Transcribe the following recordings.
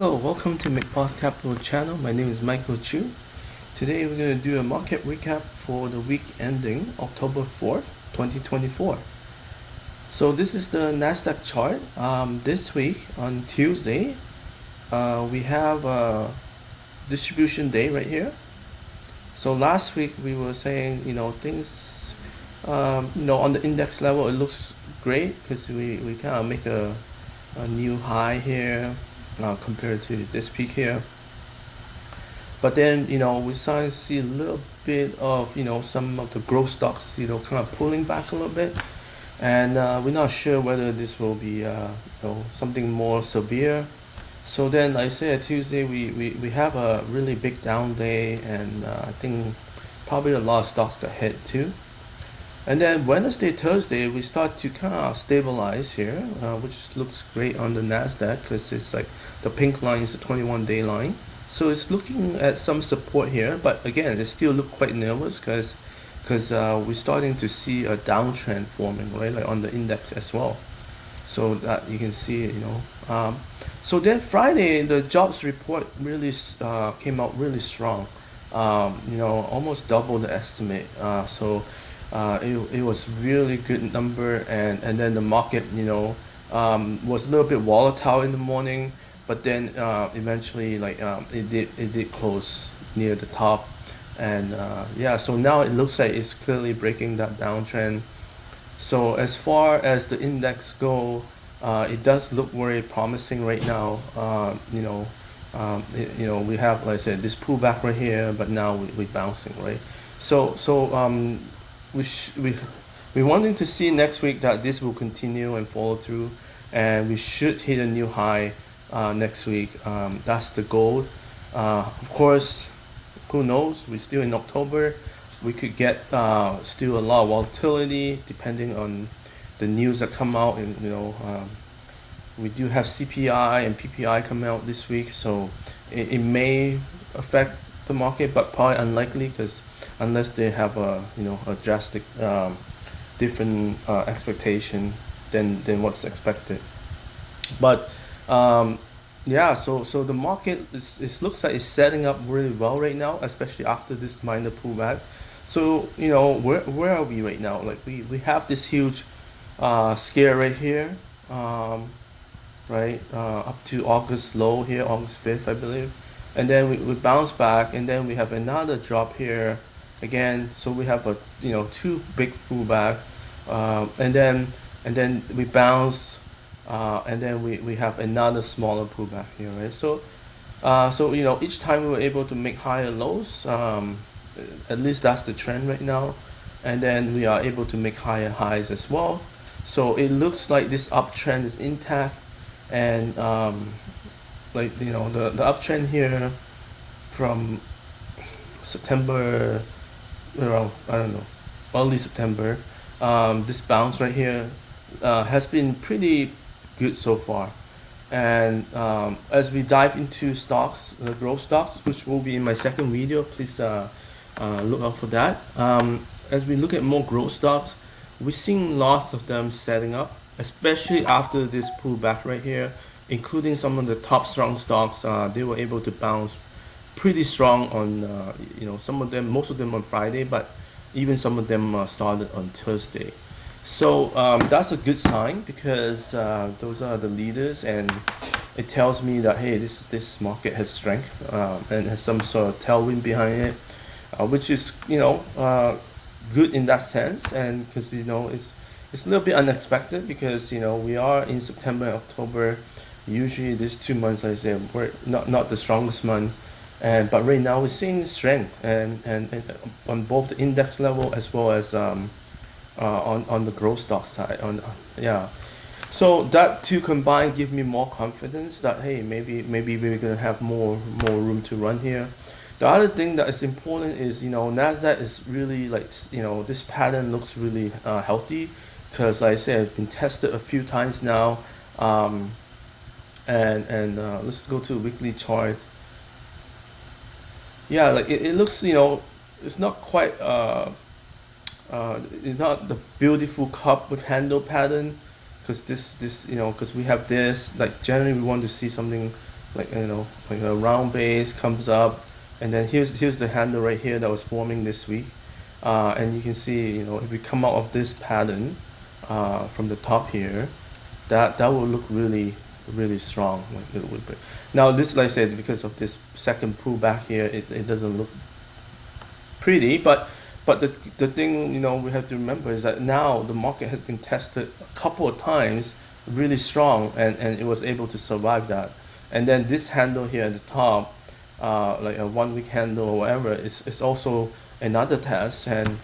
Hello, welcome to McBoss Capital channel. My name is Michael Chu. Today we're going to do a market recap for the week ending October 4th, 2024. So this is the Nasdaq chart. This week on Tuesday, we have a distribution day right here. So last week we were saying, things, on the index level, it looks great because we kind of make a new high here compared to this peak here. But then, we're starting to see a little bit of, some of the growth stocks, kind of pulling back a little bit. And we're not sure whether this will be, something more severe. So then, like I said, Tuesday, we have a really big down day, and I think probably a lot of stocks got hit too. And then Wednesday, Thursday, we start to kind of stabilize here, which looks great on the Nasdaq because it's like the pink line is the 21-day line. So it's looking at some support here, but again, it still look quite nervous because we're starting to see a downtrend forming, right, like on the index as well. So that you can see, so then Friday, the jobs report really came out really strong, almost double the estimate. It was really good number, and then the market was a little bit volatile in the morning, but then eventually it did close near the top, and yeah, so now it looks like it's clearly breaking that downtrend. So as far as the index go, it does look very promising right now. We have, like I said, this pullback right here, but now we're bouncing, right? So we sh- we're wanting to see next week that this will continue and follow through, and we should hit a new high next week. That's the goal. Of course, who knows? We're still in October. We could get still a lot of volatility depending on the news that come out, and we do have CPI and PPI coming out this week, so it may affect the market, but probably unlikely because unless they have a drastic different expectation than what's expected. But yeah, so the market it looks like it's setting up really well right now, especially after this minor pullback. So where are we right now? Like we have this huge scare right here, right, up to August low here, August 5th, I believe. And then we bounce back, and then we have another drop here again. So we have a two big pullback, and then we bounce, and then we have another smaller pullback here, right? So each time we were able to make higher lows. At least that's the trend right now, and then we are able to make higher highs as well. So it looks like this uptrend is intact, and the uptrend here from September, I don't know, early September, this bounce right here has been pretty good so far. And as we dive into stocks, the growth stocks, which will be in my second video, please look out for that. As we look at more growth stocks, we're seeing lots of them setting up, especially after this pullback right here, including some of the top strong stocks. They were able to bounce pretty strong on, some of them, most of them on Friday, but even some of them started on Thursday. So that's a good sign because those are the leaders, and it tells me that hey, this market has strength and has some sort of tailwind behind it, which is good in that sense, and because it's a little bit unexpected because we are in September and October. Usually these 2 months, I say, we're not the strongest month, but right now we're seeing strength and on both the index level as well as on the growth stock side. Yeah, so that two combined give me more confidence that hey, maybe we're gonna have more room to run here. The other thing that is important is Nasdaq is really like this pattern looks really healthy because like I said, it's been tested a few times now. And let's go to a weekly chart. Yeah, like it looks it's not quite it's not the beautiful cup with handle pattern because because we have this, like generally we want to see something like like a round base comes up, and then here's the handle right here that was forming this week, and you can see if we come out of this pattern from the top here, that will look really strong. Like it would be. Now this, like I said, because of this second pullback here, it doesn't look pretty, but the thing we have to remember is that now the market has been tested a couple of times really strong, and it was able to survive that. And then this handle here at the top, like a 1 week handle or whatever, it's also another test, and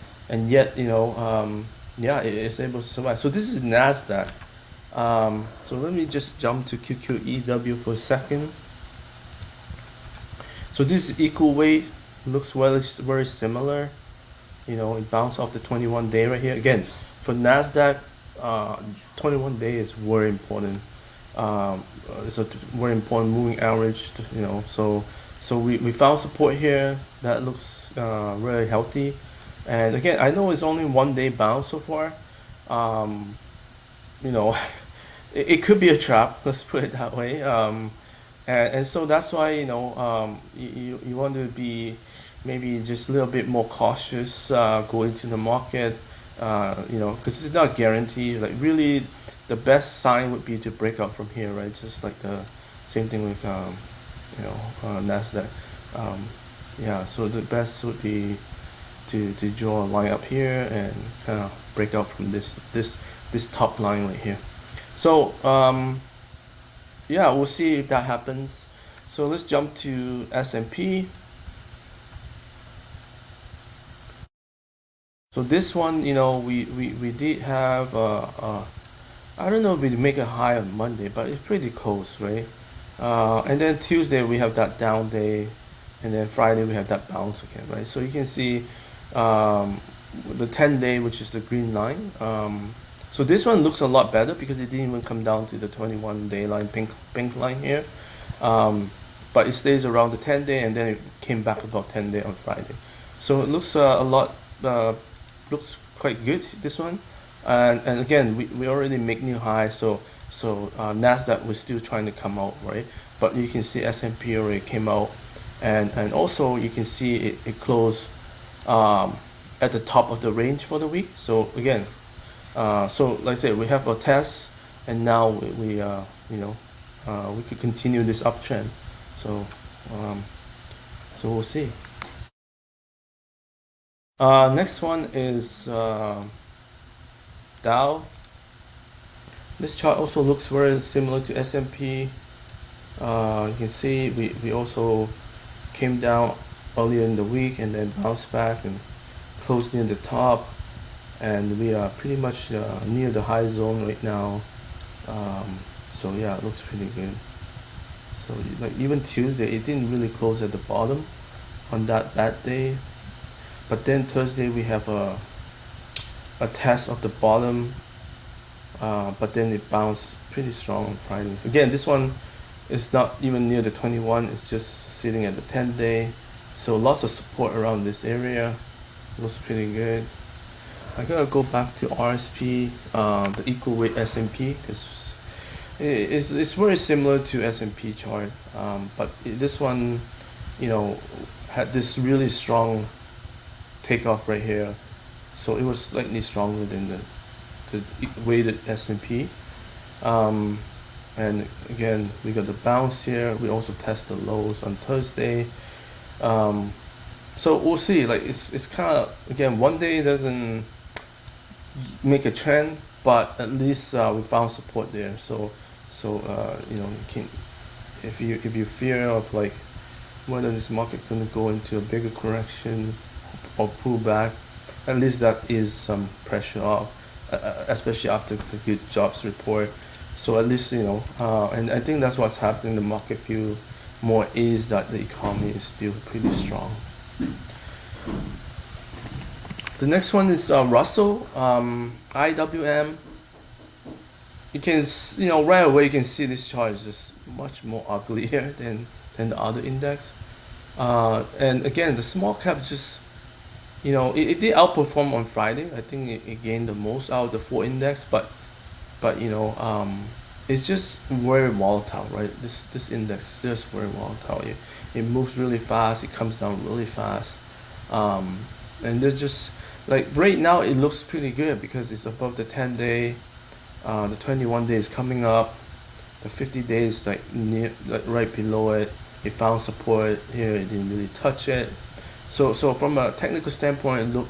yet yeah, it's able to survive. So this is Nasdaq. So let me just jump to QQEW for a second. So this is equal weight, looks very similar. It bounced off the 21-day right here. Again, for Nasdaq, 21-day is very important. It's a very important moving average. So we found support here that looks really healthy. And again, I know it's only 1 day bounce so far. You know, it could be a trap. Let's put it that way. And so that's why you want to be maybe just a little bit more cautious going to the market. Because it's not guaranteed. Like really, the best sign would be to break out from here, right? Just like the same thing with Nasdaq. Yeah, so the best would be to draw a line up here and kind of break out from this top line right here. So yeah, we'll see if that happens. So let's jump to S&P. So this one, we did have I don't know if we make a high on Monday, but it's pretty close, right? And then Tuesday we have that down day, and then Friday we have that bounce again, right? So you can see the 10-day, which is the green line. So this one looks a lot better because it didn't even come down to the 21-day line, pink line here. But it stays around the 10-day, and then it came back about 10-day on Friday. So it looks a lot looks quite good, this one. And again, we already make new highs, so Nasdaq was still trying to come out, right? But you can see S&P already came out, and also you can see it closed at the top of the range for the week. So again, so like I said, we have a test, and now we could continue this uptrend. So we'll see. Next one is Dow. This chart also looks very similar to S&P. You can see we also came down earlier in the week and then bounced back and closed near the top, and we are pretty much near the high zone right now. So yeah, it looks pretty good. So like even Tuesday, it didn't really close at the bottom on that bad day, but then Thursday we have a test of the bottom, but then it bounced pretty strong on Friday. So again, this one is not even near the 21, it's just sitting at the 10-day. So lots of support around this area. Looks pretty good. I gotta go back to RSP, the equal weight S&P, because it's very similar to S&P chart, but this one, had this really strong takeoff right here, so it was slightly stronger than the weighted S&P. And again, we got the bounce here. We also test the lows on Thursday. So we'll see. Like it's kind of, again, 1 day doesn't make a trend, but at least we found support there. So you can, if you fear of like whether this market gonna go into a bigger correction or pull back, at least that is some pressure off, especially after the good jobs report. So at least and I think that's what's happening. The market feel more is that the economy is still pretty strong. The next one is Russell, IWM. You can right away you can see this chart is just much more uglier than the other index. And again, the small cap just it did outperform on Friday. I think it gained the most out of the 4 index, but it's just very volatile, right? This index is just very volatile. It moves really fast. It comes down really fast. Um, and there's just like right now it looks pretty good because it's above the 10-day. The 21 days coming up. The 50 days like near, like right below it. It found support here. It didn't really touch it. So from a technical standpoint, look,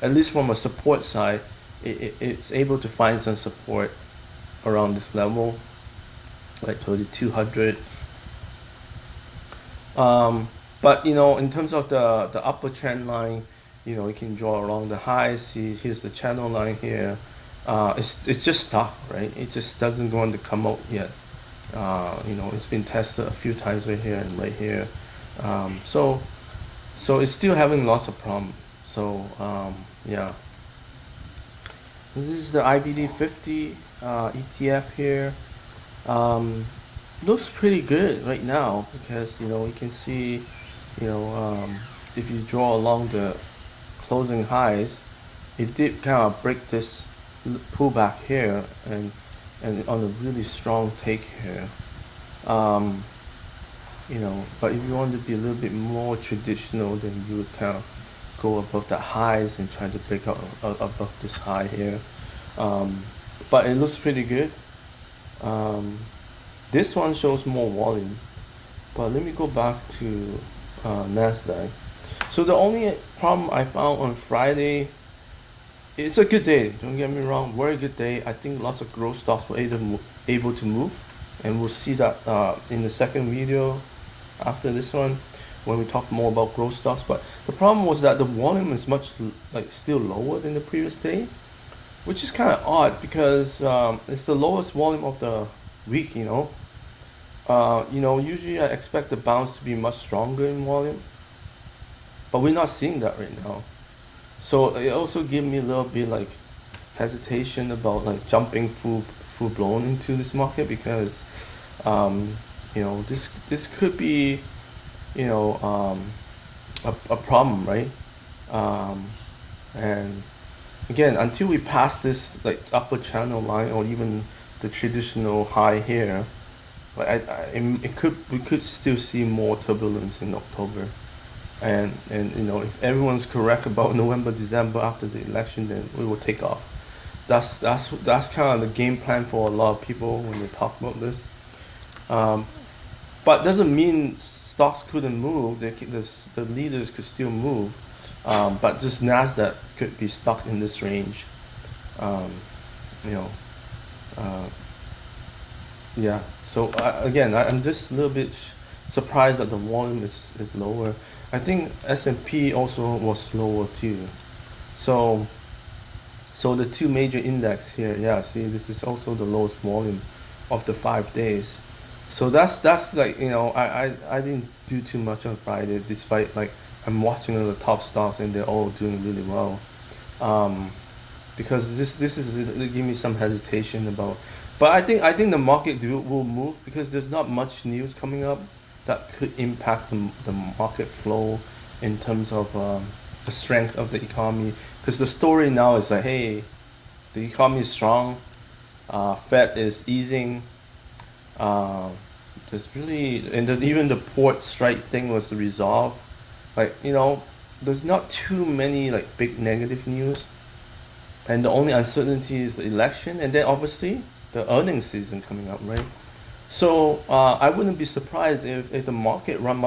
at least from a support side, it's able to find some support around this level, like 3200. But in terms of the upper trend line, you can draw along the highs. See, here's the channel line here. It's just stuck, right? It just doesn't want to come out yet. It's been tested a few times right here and right here. So it's still having lots of problems. So yeah, this is the IBD 50 ETF here. Um, Looks pretty good right now because you can see, you know, if you draw along the closing highs, it did kind of break this pullback here and on a really strong take here. Um, but if you want to be a little bit more traditional, then you would kind of go above the highs and try to break out above this high here. But it looks pretty good. Um, this one shows more volume, but let me go back to Nasdaq. So the only problem I found on Friday, it's a good day. Don't get me wrong, very good day. I think lots of growth stocks were able to move, and we'll see that in the second video after this one when we talk more about growth stocks. But the problem was that the volume is much like still lower than the previous day, which is kind of odd because it's the lowest volume of the week. Usually I expect the bounce to be much stronger in volume, but we're not seeing that right now. So it also gave me a little bit like hesitation about like jumping full blown into this market because this could be a problem, right? And again, until we pass this like upper channel line or even the traditional high here, like we could still see more turbulence in October. And if everyone's correct about November, December after the election, then we will take off. That's kind of the game plan for a lot of people when they talk about this. But doesn't mean stocks couldn't move. The leaders could still move, but just Nasdaq could be stuck in this range. Um, you know, uh, yeah. So again, I'm just a little bit surprised that the volume is lower. I think S&P also was lower too. So the two major index here, yeah. See, this is also the lowest volume of the 5 days. So that's like I didn't do too much on Friday, despite like I'm watching all the top stocks and they're all doing really well. Um, because this is it give me some hesitation about, but I think the market will move because there's not much news coming up that could impact the market flow in terms of the strength of the economy. Because the story now is like, hey, the economy is strong, Fed is easing. Uh, there's really and then even the port strike thing was resolved. Like there's not too many like big negative news, and the only uncertainty is the election, and then obviously the earnings season coming up, right? So I wouldn't be surprised if the market run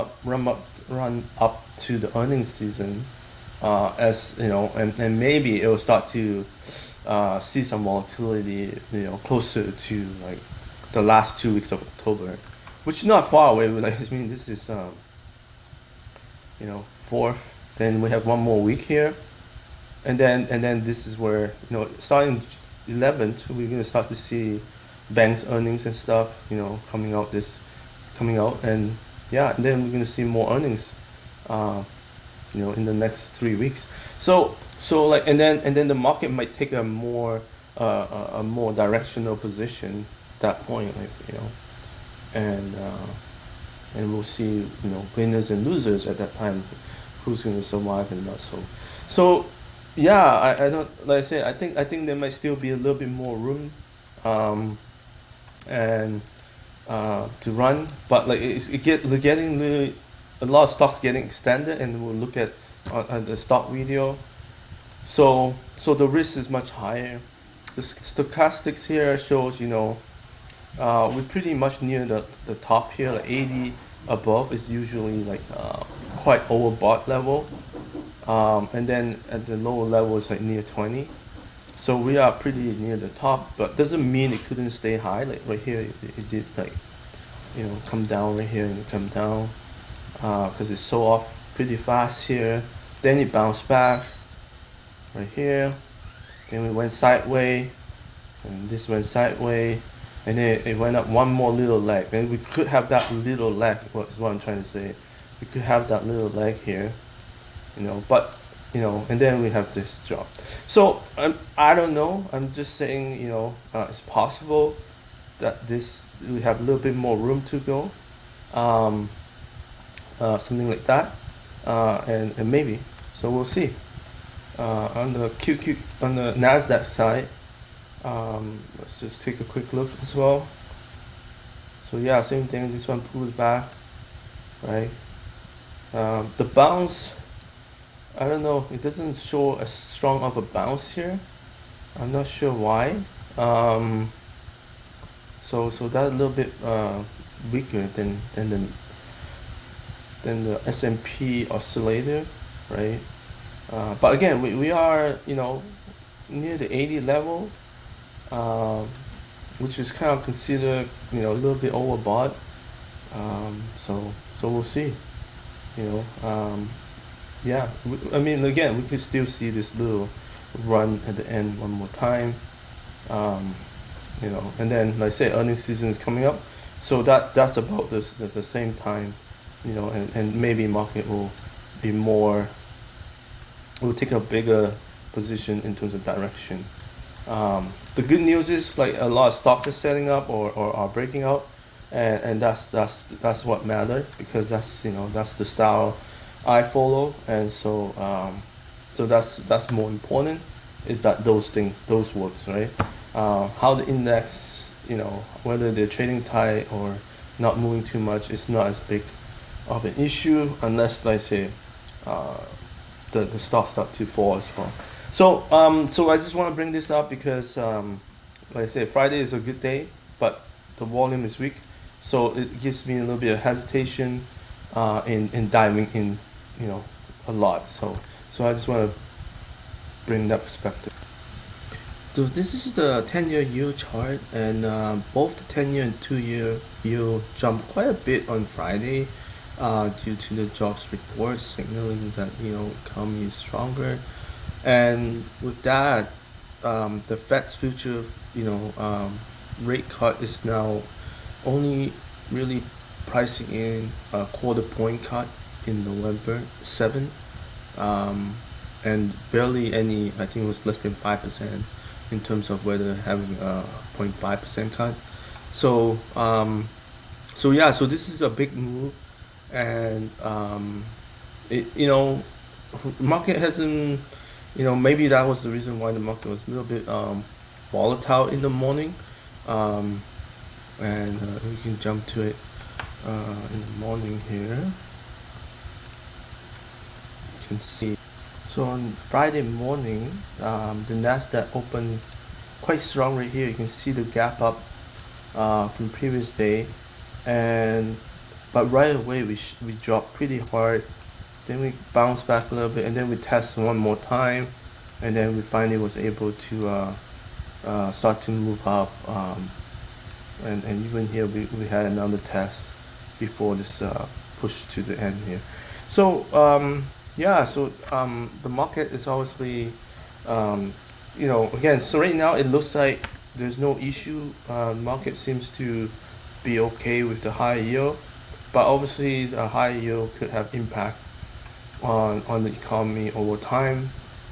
up to the earnings season, as and maybe it will start to see some volatility, closer to like the last 2 weeks of October, which is not far away. Like I mean, this is fourth. Then we have one more week here, and then this is where starting 11th we're gonna start to see banks earnings and stuff coming out, and yeah, and then we're gonna see more earnings uh in the next 3 weeks. So like and then the market might take a more directional position at that point, like and and we'll see winners and losers at that time, who's going to survive and not. So yeah, I don't, like I said, I think there might still be a little bit more room, um and to run, but like we're getting really a lot of stocks getting extended, and we'll look at the stock video. So the risk is much higher. The stochastics here shows, we're pretty much near the top here, like 80 above is usually like quite overbought level, and then at the lower level is like near 20. So we are pretty near the top, but doesn't mean it couldn't stay high. Like right here, it did like, come down right here and come down, because it sold off pretty fast here. Then it bounced back right here. Then we went sideways, and this went sideways, and then it went up one more little leg. And we could have that little leg. Is what I'm trying to say. We could have that little leg here, but and then we have this drop. So I don't know. I'm just saying, it's possible that we have a little bit more room to go, something like that, and maybe. So we'll see. On the Nasdaq side, let's just take a quick look as well. So yeah, same thing. This one pulls back, right? The bounce, I don't know. It doesn't show as strong of a bounce here. I'm not sure why. So that's a little bit weaker than the S&P oscillator, right? But again, we are near the 80 level, which is kind of considered a little bit overbought. So we'll see. Yeah. I mean, again, we could still see this little run at the end one more time. And then like I say, earnings season is coming up, so that's about the same time, and maybe market will be more. Will take a bigger position in terms of direction. The good news is like a lot of stocks are setting up or are breaking out, and that's what matters, because that's the style I follow, and so that's more important, is that those works, right? How the index, whether they're trading tight or not moving too much, is not as big of an issue unless, like I say, the stocks start to fall as well. So I just want to bring this up because, like I said, Friday is a good day, but the volume is weak, so it gives me a little bit of hesitation in diving in, a lot. So I just want to bring that perspective. So this is the 10-year yield chart, and both the 10-year and 2-year yield jumped quite a bit on Friday due to the jobs report signaling that economy is stronger, and with that, the Fed's future rate cut is now only really pricing in a quarter point cut in November 7, and barely any. I think it was less than 5% in terms of whether having a 0.5% cut. So yeah, so this is a big move, and market hasn't, maybe that was the reason why the market was a little bit volatile in the morning, and we can jump to it in the morning here. You can see. So on Friday morning, the Nasdaq opened quite strong right here. You can see the gap up from previous day, but right away we dropped pretty hard. Then we bounced back a little bit, and then we test one more time, and then we finally was able to start to move up. And even here we had another test before this push to the end here. So yeah, so the market is obviously, again, so right now it looks like there's no issue. Market seems to be okay with the high yield, but obviously the high yield could have impact on the economy over time,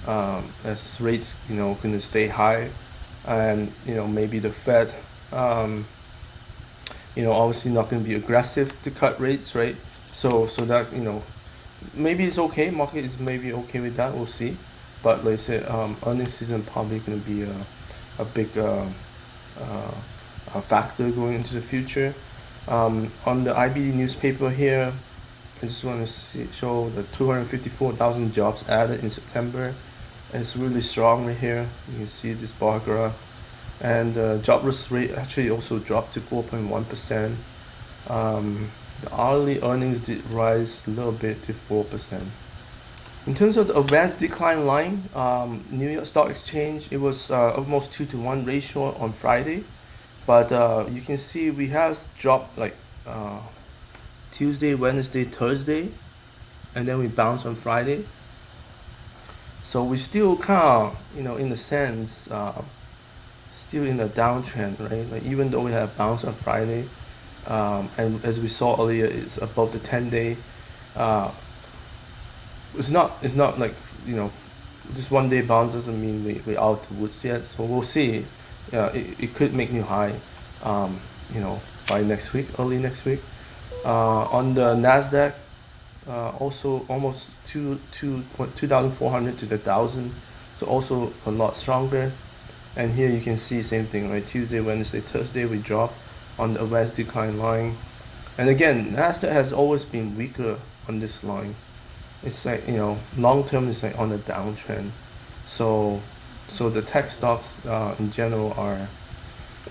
as rates going to stay high, and maybe the Fed obviously not going to be aggressive to cut rates, right? So that maybe it's okay. Market is maybe okay with that. We'll see. But like I said, earnings season probably going to be a big factor going into the future. On the IBD newspaper here, I just want to show the 254,000 jobs added in September. It's really strong right here. You can see this bar graph. And the jobless rate actually also dropped to 4.1%. The hourly earnings did rise a little bit to 4%. In terms of the advanced decline line, New York Stock Exchange, it was almost 2-to-1 ratio on Friday. But you can see we have dropped like Tuesday, Wednesday, Thursday, and then we bounce on Friday. So we still kind of, in a sense, still in a downtrend, right? Like even though we have bounce on Friday, and as we saw earlier, it's above the 10-day. It's not like just one day bounce doesn't mean we out the woods yet. So we'll see. It could make new high, by next week, early next week. On the Nasdaq, also almost 2,400 to the 1,000, so also a lot stronger. And here you can see same thing, right? Tuesday, Wednesday, Thursday we drop on the advanced decline line. And again, Nasdaq has always been weaker on this line. It's like long term is like on a downtrend. So the tech stocks in general are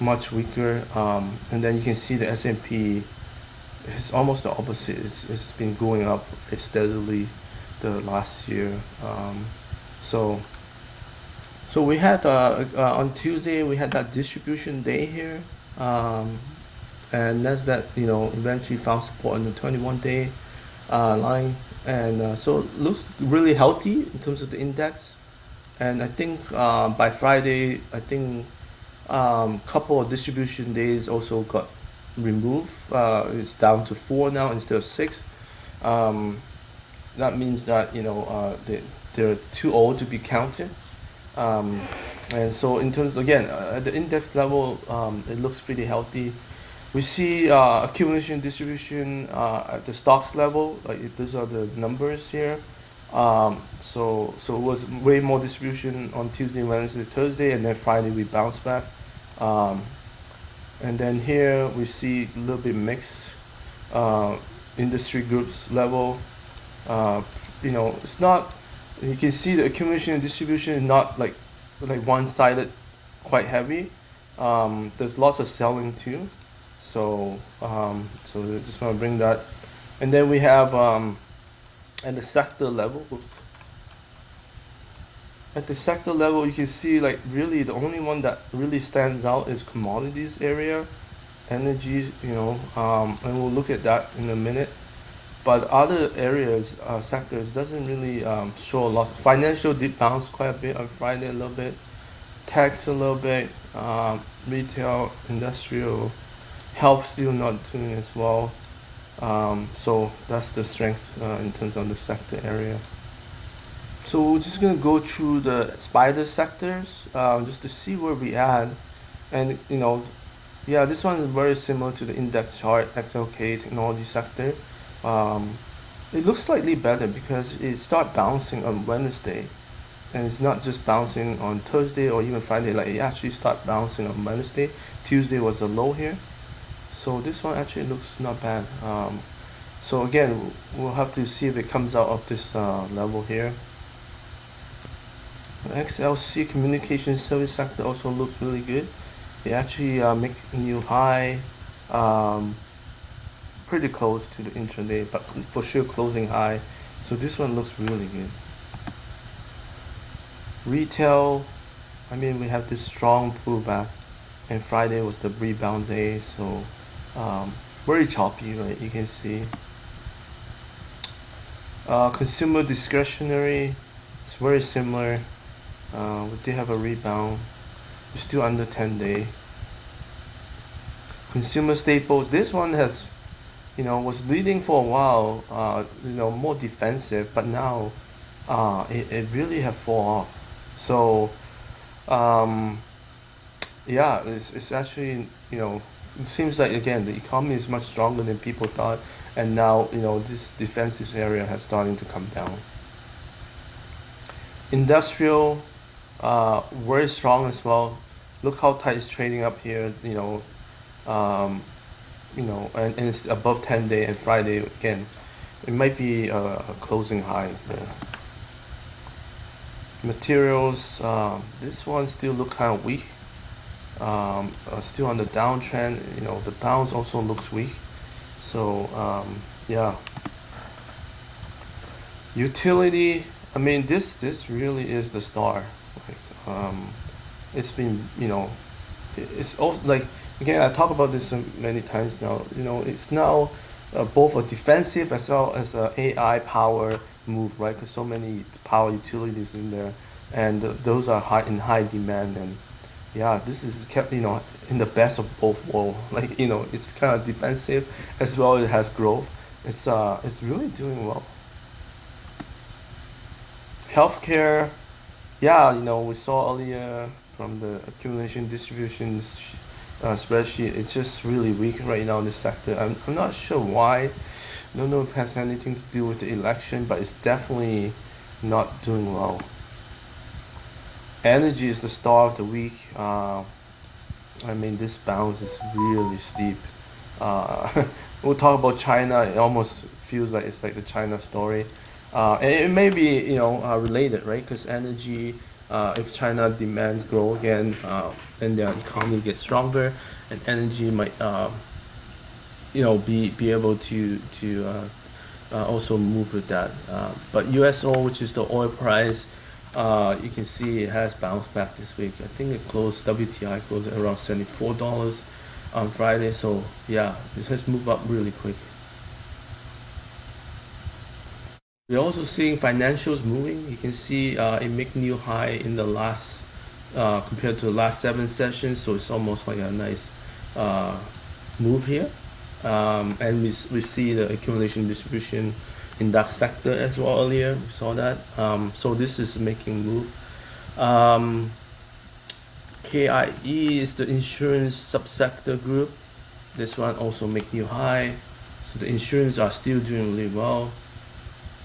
much weaker. And then you can see the S&P is almost the opposite. It's been going up steadily the last year. So we had on Tuesday we had that distribution day here, and Nasdaq eventually found support on the 21-day line, and so it looks really healthy in terms of the index. And I think by Friday, I think couple of distribution days also got removed. It's down to 4 now instead of 6. That means that they're too old to be counted. And so in terms again at the index level, it looks pretty healthy. We see accumulation distribution at the stocks level. Like those are the numbers here. So it was way more distribution on Tuesday, Wednesday, Thursday, and then Friday we bounced back. And then here we see a little bit mixed industry groups level. It's not. You can see the accumulation and distribution is not like one-sided, quite heavy. There's lots of selling too. So I just want to bring that. And then we have at the sector level. At the sector level, you can see like really the only one that really stands out is commodities area, energy. And we'll look at that in a minute. But other areas, sectors doesn't really show a lot. Financial did bounce quite a bit on Friday, a little bit. Tax a little bit. Retail, industrial, health still not doing as well. So that's the strength in terms of the sector area. So we're just gonna go through the spider sectors just to see where we at. And this one is very similar to the index chart, XLK technology sector. It looks slightly better because it started bouncing on Wednesday, and it's not just bouncing on Thursday or even Friday. Like it actually started bouncing on Wednesday. Tuesday was the low here, so this one actually looks not bad. So again, we'll have to see if it comes out of this level here. XLC communication service sector also looks really good. They actually make a new high. Pretty close to the intraday, but for sure closing high. So this one looks really good. Retail, we have this strong pullback, and Friday was the rebound day, so very choppy, right? You can see. Consumer discretionary, it's very similar. We did have a rebound. We're still under 10-day. Consumer staples, this one has was leading for a while, more defensive, but now it really have fall off. So it's actually it seems like again the economy is much stronger than people thought, and now this defensive area has starting to come down. Industrial, very strong as well. Look how tight it's trading up here. And it's above 10-day, and Friday again, it might be a closing high there. Materials, this one still look kind of weak. Still on the downtrend. The bounce also looks weak. So yeah. Utility. I mean, this really is the star. Like, it's been it's also like, again, I talk about this many times now. It's now both a defensive as well as a AI power move, right? Because so many power utilities in there, and those are high demand. And yeah, this is kept in the best of both worlds. Like, it's kind of defensive as well as it has growth. It's really doing well. Healthcare, yeah, we saw earlier from the accumulation distribution spreadsheet. It's just really weak right now in this sector. I'm not sure why. I don't know if it has anything to do with the election, but it's definitely not doing well. Energy is the star of the week. I mean, this bounce is really steep. We'll talk about China. It almost feels like it's like the China story. And it may be, related, right? Because energy, if China demands grow again, and their economy gets stronger, and energy might, be able to also move with that. But USO, which is the oil price, you can see it has bounced back this week. I think it closed, WTI closed at around $74 on Friday. So yeah, it has moved up really quick. We're also seeing financials moving. You can see it make new high in the last, compared to the last 7 sessions. So it's almost like a nice uh, move here. And we see the accumulation distribution in that sector as well earlier. We saw that. So this is making move. Um, KIE is the insurance subsector group. This one also make new high. So the insurance are still doing really well.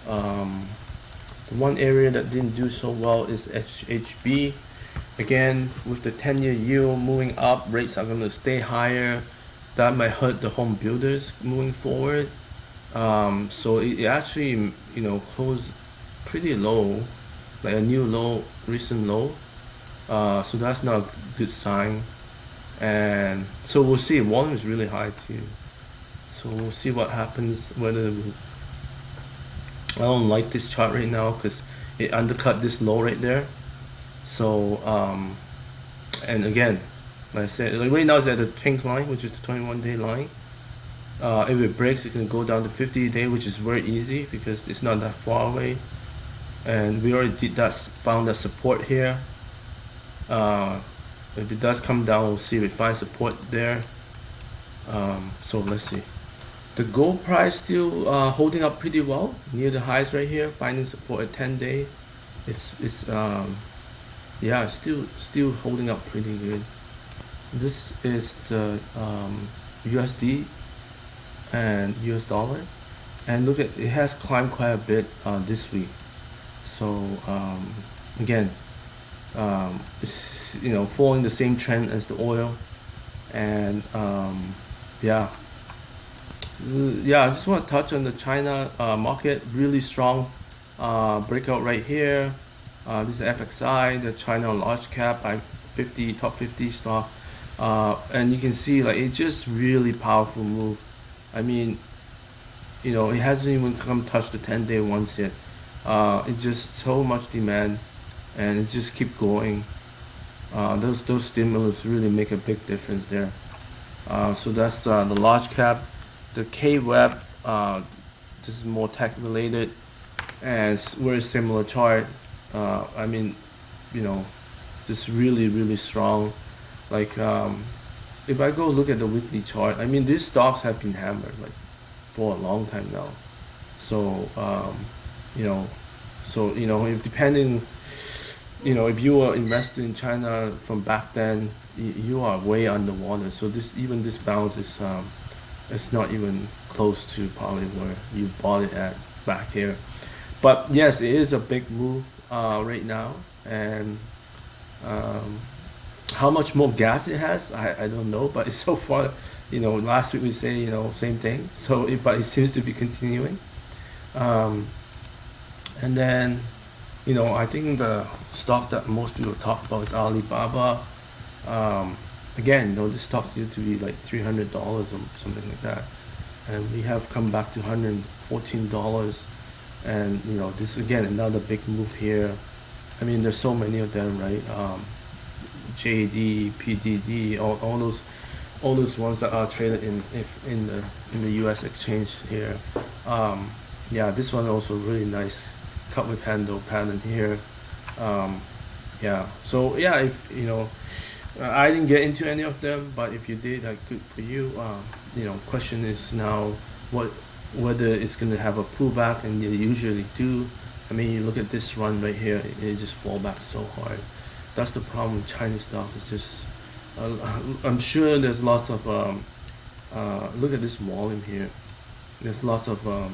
The one area that didn't do so well is HHB. Again, with the 10-year yield moving up, rates are going to stay higher. That might hurt the home builders moving forward. So it actually, closed pretty low, like a new low, recent low. So that's not a good sign. And so we'll see. Volume is really high too. So we'll see what happens. I don't like this chart right now because it undercut this low right there. So and again, like I said, like right now it's at the pink line, which is the 21-day line. If it breaks, it can go down to 50-day, which is very easy because it's not that far away. And we already did that, found that support here. If it does come down, we'll see if it finds support there. So let's see. The gold price still holding up pretty well near the highs right here, finding support at 10-day. It's yeah, still holding up pretty good. This is the USD and US dollar, and look at it has climbed quite a bit this week. So again, it's following the same trend as the oil, and yeah. Yeah, I just want to touch on the China market. Really strong breakout right here. This is FXI, the China large cap, top 50 stock, and you can see like it's just really powerful move. I mean, it hasn't even come touch the 10-day once yet. It's just so much demand, and it just keep going. Those stimulus really make a big difference there. So that's the large cap. The K-Web, this is more tech related, and it's very similar chart. I mean, just really strong. Like if I go look at the weekly chart, I mean these stocks have been hammered like for a long time now. So you know, if depending, if you were invested in China from back then, you are way underwater. So even this bounce is it's not even close to probably where you bought it at back here. But yes, it is a big move right now, and How much more gas it has, I don't know, but it's so far, last week we say, same thing. So, but it seems to be continuing. Um, and then, I think the stock that most people talk about is Alibaba. Um, Again, this stock's due to be like $300 or something like that, and we have come back to $114, and this again another big move here. I mean, there's so many of them, right? JD, PDD, all those ones that are traded in the U.S. exchange here. Yeah, this one also really nice cut with handle pattern here. Yeah, so yeah, if I didn't get into any of them, but if you did, good for you. Question is now whether it's gonna have a pullback, and they usually do. I mean, you look at this run right here, it just fall back so hard. That's the problem with Chinese stocks. It's just I'm sure there's lots of look at this volume here. There's lots of what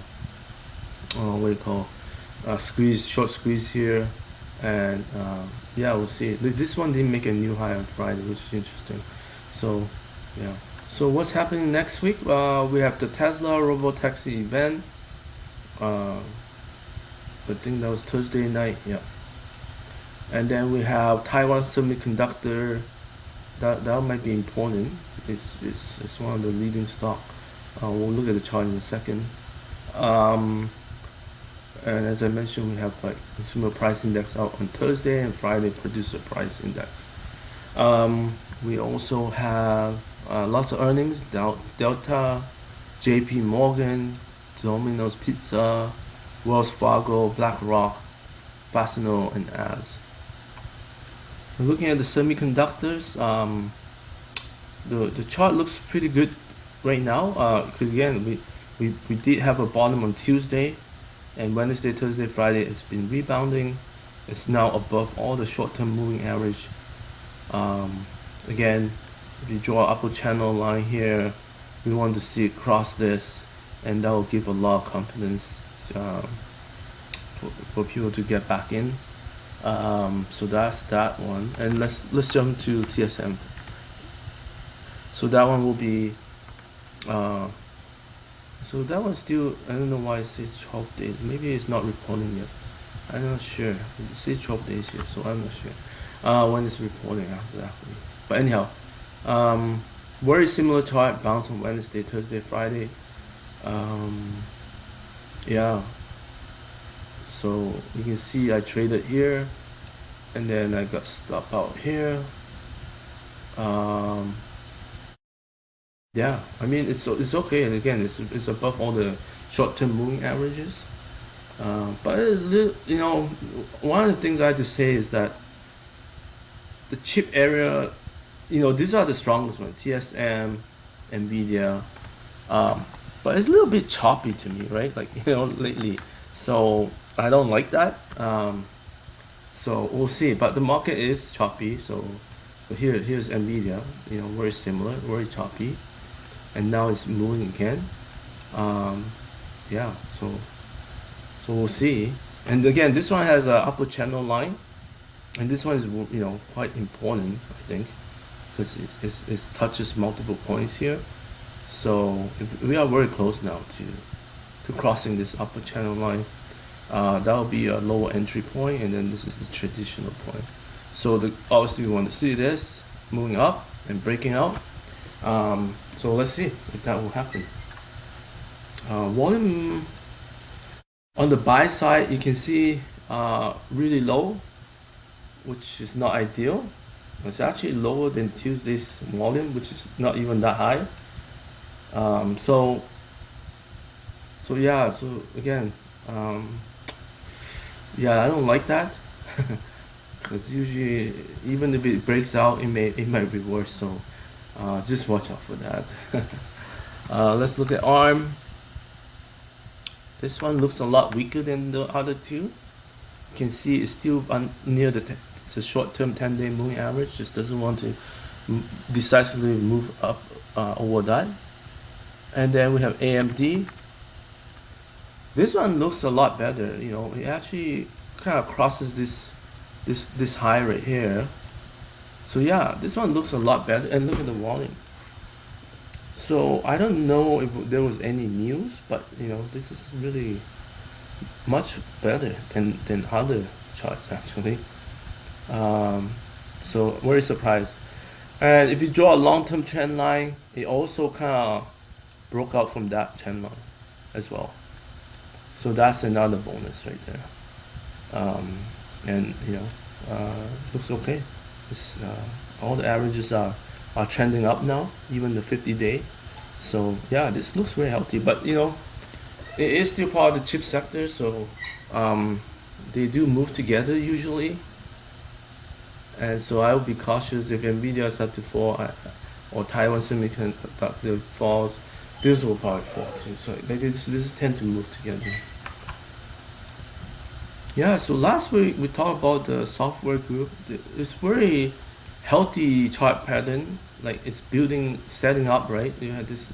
do you call short squeeze here, and yeah, we'll see. This one didn't make a new high on Friday, which is interesting. So yeah. So what's happening next week? We have the Tesla Robotaxi event. I think that was Thursday night. Yeah. And then we have Taiwan Semiconductor. That might be important. It's one of the leading stock. We'll look at the chart in a second. And as I mentioned, we have like consumer price index out on Thursday, and Friday producer price index. We also have lots of earnings: Delta, J.P. Morgan, Domino's Pizza, Wells Fargo, BlackRock, Fastenal, and AS. We're looking at the semiconductors. The chart looks pretty good right now. Because again, we did have a bottom on Tuesday, and Wednesday, Thursday, Friday it's been rebounding. It's now above all the short-term moving average. Again, if you draw an upper channel line here, we want to see it cross this, and that will give a lot of confidence for people to get back in. So that's that one, and let's jump to TSM. So that one will be so that one still, I don't know why it says 12 days. Maybe it's not reporting yet. I'm not sure. It says 12 days here, so I'm not sure when it's reporting exactly. But anyhow, very similar chart, bounce on Wednesday, Thursday, Friday. Yeah. So you can see I traded here, and then I got stopped out here. Yeah, I mean it's okay, and again it's above all the short-term moving averages. But one of the things I have to say is that the chip area, these are the strongest ones: TSM, Nvidia. But it's a little bit choppy to me, right? Like lately. So I don't like that. So we'll see. But the market is choppy. So here's Nvidia. Very similar, very choppy, and now it's moving again. Yeah. So we'll see. And again, this one has a upper channel line, and this one is quite important, I think, because it touches multiple points here. So we are very close now to crossing this upper channel line. That will be a lower entry point, and then this is the traditional point. So obviously we want to see this moving up and breaking out. So let's see if that will happen. Volume on the buy side, you can see really low, which is not ideal. It's actually lower than Tuesday's volume, which is not even that high. So yeah, so again, yeah, I don't like that, because usually even if it breaks out, it might be worse. So just watch out for that. Let's look at ARM. This one looks a lot weaker than the other two. You can see it's still near the short-term 10-day moving average. Just doesn't want to decisively move up over that. And then we have AMD. This one looks a lot better. It actually kind of crosses this high right here. So yeah, this one looks a lot better, and look at the volume. So I don't know if there was any news, but this is really much better than other charts actually. Um, so very surprised. And if you draw a long-term trend line, it also kind of broke out from that trend line as well. So that's another bonus right there. And looks okay. It's, all the averages are trending up now, even the 50-day. So yeah, this looks very healthy. But it is still part of the chip sector, so they do move together usually. And so I would be cautious if Nvidia start to fall, or Taiwan Semiconductor falls. This will probably fall too. So this tend to move together. Yeah. So last week we talked about the software group. It's very healthy chart pattern. Like it's building, setting up, right? You had this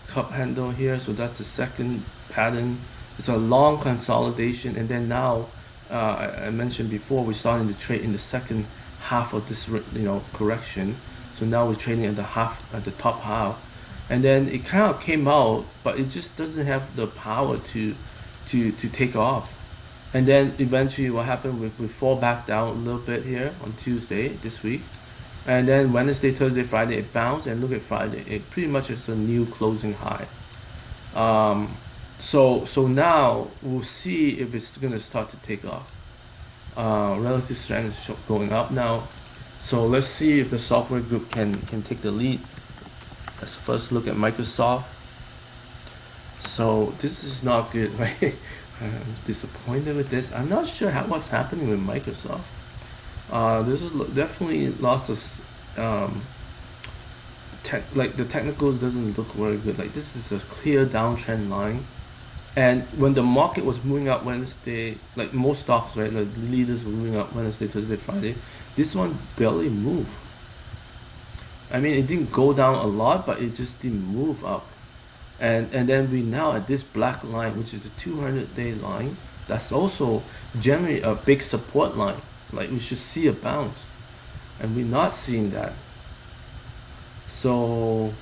cup handle here, so that's the second pattern. It's a long consolidation, and then now I mentioned before we're starting to trade in the second half of this correction. So now we're trading at the top half, and then it kind of came out, but it just doesn't have the power to take off. And then eventually what happened, we fall back down a little bit here on Tuesday this week, and then Wednesday, Thursday, Friday it bounced, and look at Friday, it pretty much is a new closing high. So now we'll see if it's gonna start to take off. Relative strength is going up now, so let's see if the software group can take the lead. Let's first look at Microsoft. So this is not good, right? I'm disappointed with this. I'm not sure what's happening with Microsoft. This is definitely lots of like the technicals doesn't look very good. Like this is a clear downtrend line, and when the market was moving up Wednesday, like most stocks, right, like the leaders were moving up Wednesday, Thursday, Friday, this one barely moved. I mean, it didn't go down a lot, but it just didn't move up. And then we now at this black line, which is the 200-day line. That's also generally a big support line. Like we should see a bounce, and we're not seeing that. So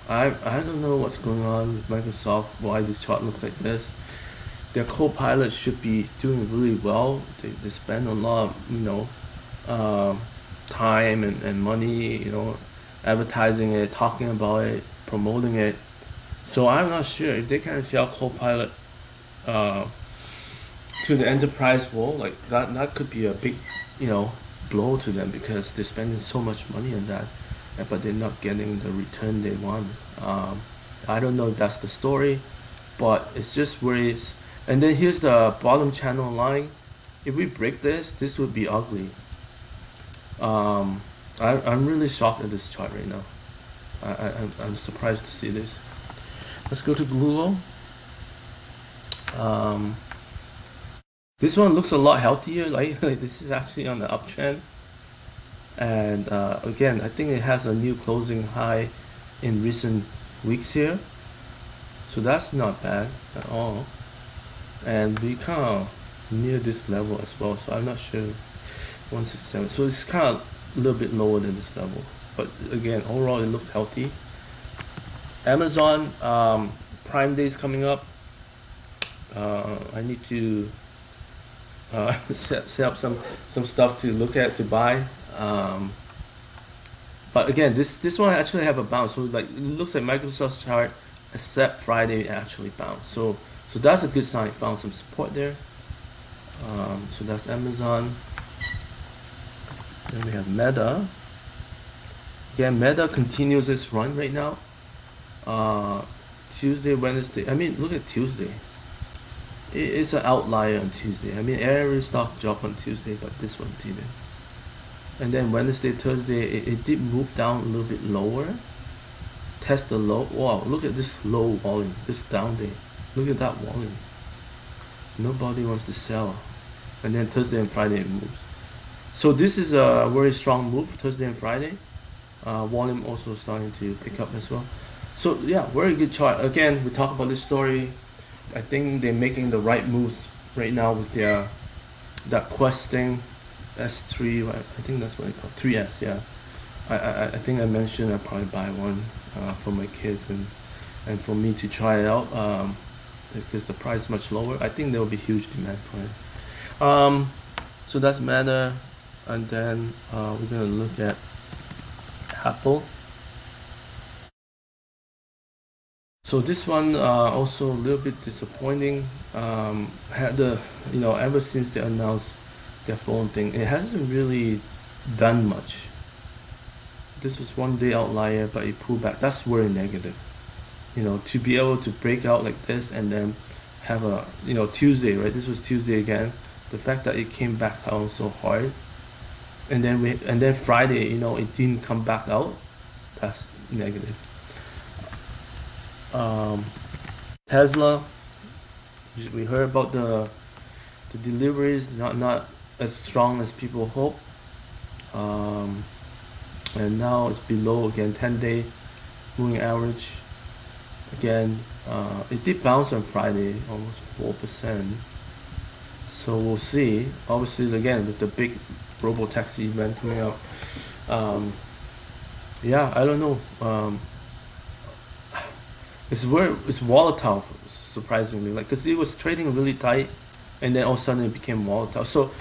I don't know what's going on with Microsoft, why this chart looks like this. Their co-pilots should be doing really well. They spend a lot of time and money, advertising it, talking about it, promoting it. So I'm not sure if they can sell Copilot to the enterprise world, like that could be a big, blow to them, because they're spending so much money on that, but they're not getting the return they want. I don't know if that's the story, but it's just worries. And then here's the bottom channel line. If we break this would be ugly. I'm really shocked at this chart right now. I'm surprised to see this. Let's go to Google. This one looks a lot healthier. Like this is actually on the uptrend, and again, I think it has a new closing high in recent weeks here, so that's not bad at all. And we kind of near this level as well, so I'm not sure. 167. So it's kind of a little bit lower than this level, but again, overall it looks healthy. Amazon, Prime Day is coming up. I need to set up some stuff to look at, to buy. But again, this one actually have a bounce. So like it looks like Microsoft's chart, except Friday actually bounced. So that's a good sign. Found some support there. So that's Amazon. Then we have Meta. Again, Meta continues its run right now. Tuesday, Wednesday. I mean, look at Tuesday. It's an outlier on Tuesday. I mean, every stock dropped on Tuesday, but this one didn't. And then Wednesday, Thursday, it did move down a little bit lower. Test the low. Wow, look at this low volume, this down day. Look at that volume. Nobody wants to sell. And then Thursday and Friday it moves. So this is a very strong move, Thursday and Friday. Volume also starting to pick up as well. So yeah, very good chart. Again, we talk about this story. I think they're making the right moves right now with that Quest thing. S3, right? I think that's what it's called, 3S. Yeah, I think I mentioned I'd probably buy one for my kids and for me to try it out, because the price is much lower. I think there will be huge demand for it. So that's Meta, and then we're gonna look at Apple. So this one also a little bit disappointing. Had the ever since they announced their phone thing, it hasn't really done much. This was one day outlier, but it pulled back. That's very negative. To be able to break out like this and then have a Tuesday, right? This was Tuesday again. The fact that it came back down so hard, and then Friday, it didn't come back out. That's negative. Tesla, we heard about the deliveries not as strong as people hope, and now it's below again 10-day moving average. Again, it did bounce on Friday, almost 4%. So we'll see. Obviously, again with the big robo-taxi event coming up, yeah, I don't know. It's volatile, surprisingly, because it was trading really tight, and then all of a sudden it became volatile. So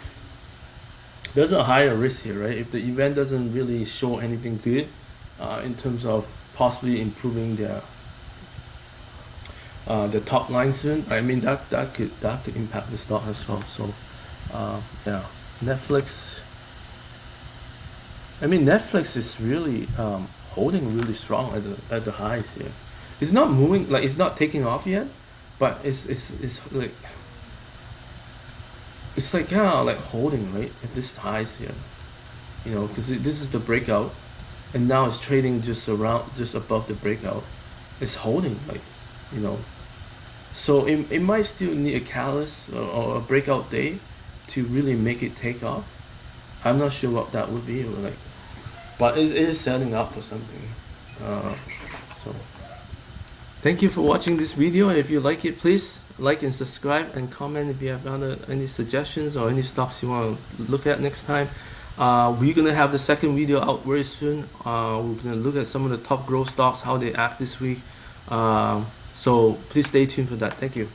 there's a higher risk here, right? If the event doesn't really show anything good, in terms of possibly improving their the top line soon, I mean that could impact the stock as well. So yeah, Netflix. I mean Netflix is really holding really strong at the highs here. It's not moving, like it's not taking off yet, but it's like kind of like holding right at this highs here, because this is the breakout, and now it's trading just above the breakout. It's holding, like, so it might still need a catalyst or a breakout day to really make it take off. I'm not sure what that would be, but it is setting up for something. So thank you for watching this video. If you like it, please like and subscribe, and comment if you have any suggestions or any stocks you want to look at next time. We're gonna have the second video out very soon. We're gonna look at some of the top growth stocks, how they act this week. So please stay tuned for that. Thank you.